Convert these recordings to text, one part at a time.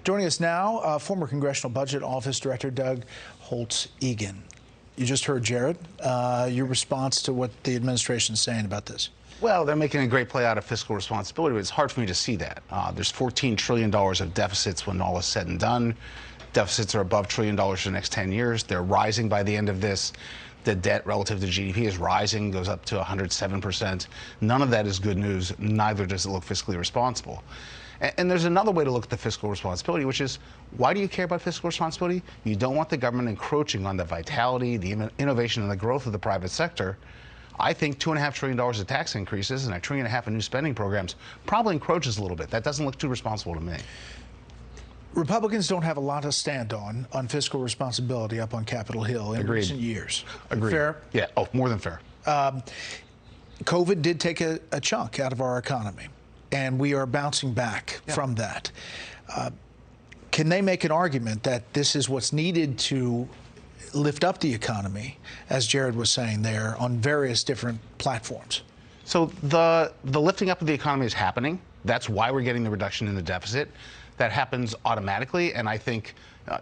Joining us now, former Congressional Budget Office Director Doug Holtz-Eakin. You just heard Jared. Your response to what the administration is saying about this? Well, they're making a great play out of fiscal responsibility, but it's hard for me to see that. There's $14 trillion of deficits when all is said and done. Deficits are above $1 trillion for the next 10 years. They're rising by the end of this. The debt relative to GDP is rising, goes up to 107%. None of that is good news. Neither does it look fiscally responsible. And there's another way to look at the fiscal responsibility, which is, why do you care about fiscal responsibility? You don't want the government encroaching on the vitality, the innovation, and the growth of the private sector. I think $2.5 trillion of tax increases and $1.5 trillion of new spending programs probably encroaches a little bit. That doesn't look too responsible to me. Republicans don't have a lot to stand on fiscal responsibility up on Capitol Hill in recent years. Agreed. Fair? Yeah, oh, more than fair. COVID did take a chunk out of our economy, and we are bouncing back from that. Can they make an argument that this is what's needed to lift up the economy, as Jared was saying there, on various different platforms? So the lifting up of the economy is happening. That's why we're getting the reduction in the deficit. That happens automatically, and I think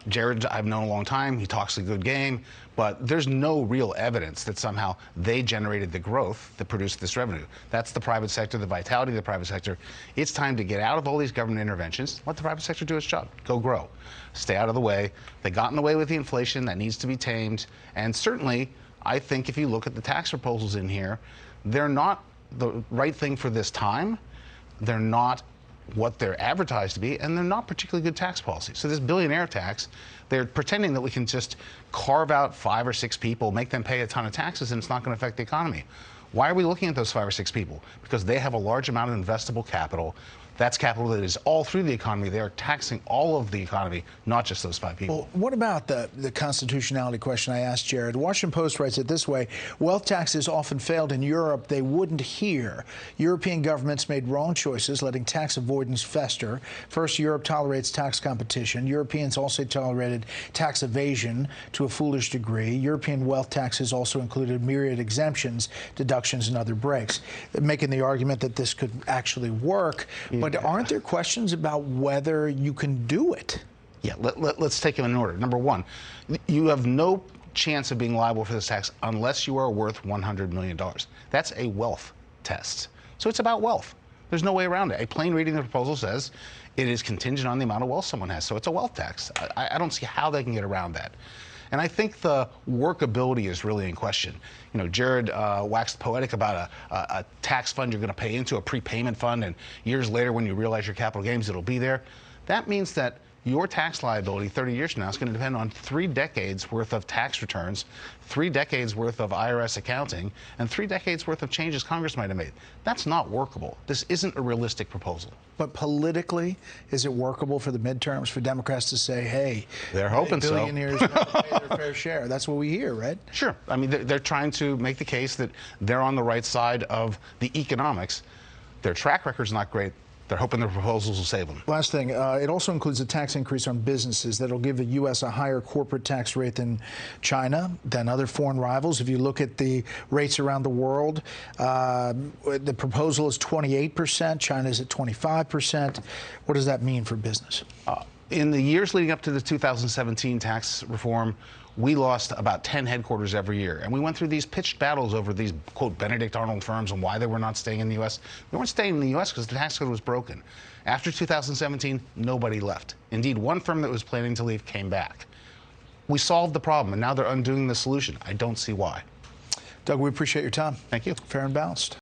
Jared, I've known a long time, he talks a good game, but there's no real evidence that somehow they generated the growth that produced this revenue. That's the private sector, the vitality of the private sector. It's time to get out of all these government interventions, let the private sector do its job, go grow, stay out of the way. They got in the way with the inflation, that needs to be tamed, and certainly, I think if you look at the tax proposals in here, they're not the right thing for this time. They're not what they're advertised to be, and they're not particularly good tax policies. So this billionaire tax, they're pretending that we can just carve out 5 or 6 people, make them pay a ton of taxes, and it's not going to affect the economy. Why are we looking at those 5 or 6 people? Because they have a large amount of investable capital. That's capital that is all through the economy. They are taxing all of the economy, not just those 5 people. Well, what about the constitutionality question I asked Jared? The Washington Post writes it this way: wealth taxes often failed in Europe. They wouldn't here. European governments made wrong choices, letting tax avoidance fester. First, Europe tolerates tax competition. Europeans also tolerated tax evasion to a foolish degree. European wealth taxes also included myriad exemptions, deductions, and other breaks, making the argument that this could actually work. But aren't there questions about whether you can do it? Yeah, let's take them in order. Number one, you have no chance of being liable for this tax unless you are worth $100 million. That's a wealth test. So it's about wealth. There's no way around it. A plain reading of the proposal says it is contingent on the amount of wealth someone has. So it's a wealth tax. I don't see how they can get around that. And I think the workability is really in question. You know, Jared waxed poetic about a tax fund you're going to pay into, a prepayment fund, and years later when you realize your capital gains, it'll be there. That means that your tax liability 30 years from now is going to depend on 3 decades worth of tax returns, 3 decades worth of IRS accounting, and 3 decades worth of changes Congress might have made. That's not workable. This isn't a realistic proposal. But politically, is it workable for the midterms for Democrats to say, hey, they're hoping billionaires don't pay their fair share? That's what we hear, right? Sure. I mean, they're trying to make the case that they're on the right side of the economics. Their track record's not great. They're hoping the proposals will save them. Last thing, it also includes a tax increase on businesses that'll give the U.S. a higher corporate tax rate than China, than other foreign rivals. If you look at the rates around the world, the proposal is 28%. China's at 25%. What does that mean for business? In the years leading up to the 2017 tax reform, we lost about 10 headquarters every year. And we went through these pitched battles over these, quote, Benedict Arnold firms and why they were not staying in the U.S. We weren't staying in the U.S. because the tax code was broken. After 2017, nobody left. Indeed, one firm that was planning to leave came back. We solved the problem, and now they're undoing the solution. I don't see why. Doug, we appreciate your time. Thank you. Fair and balanced.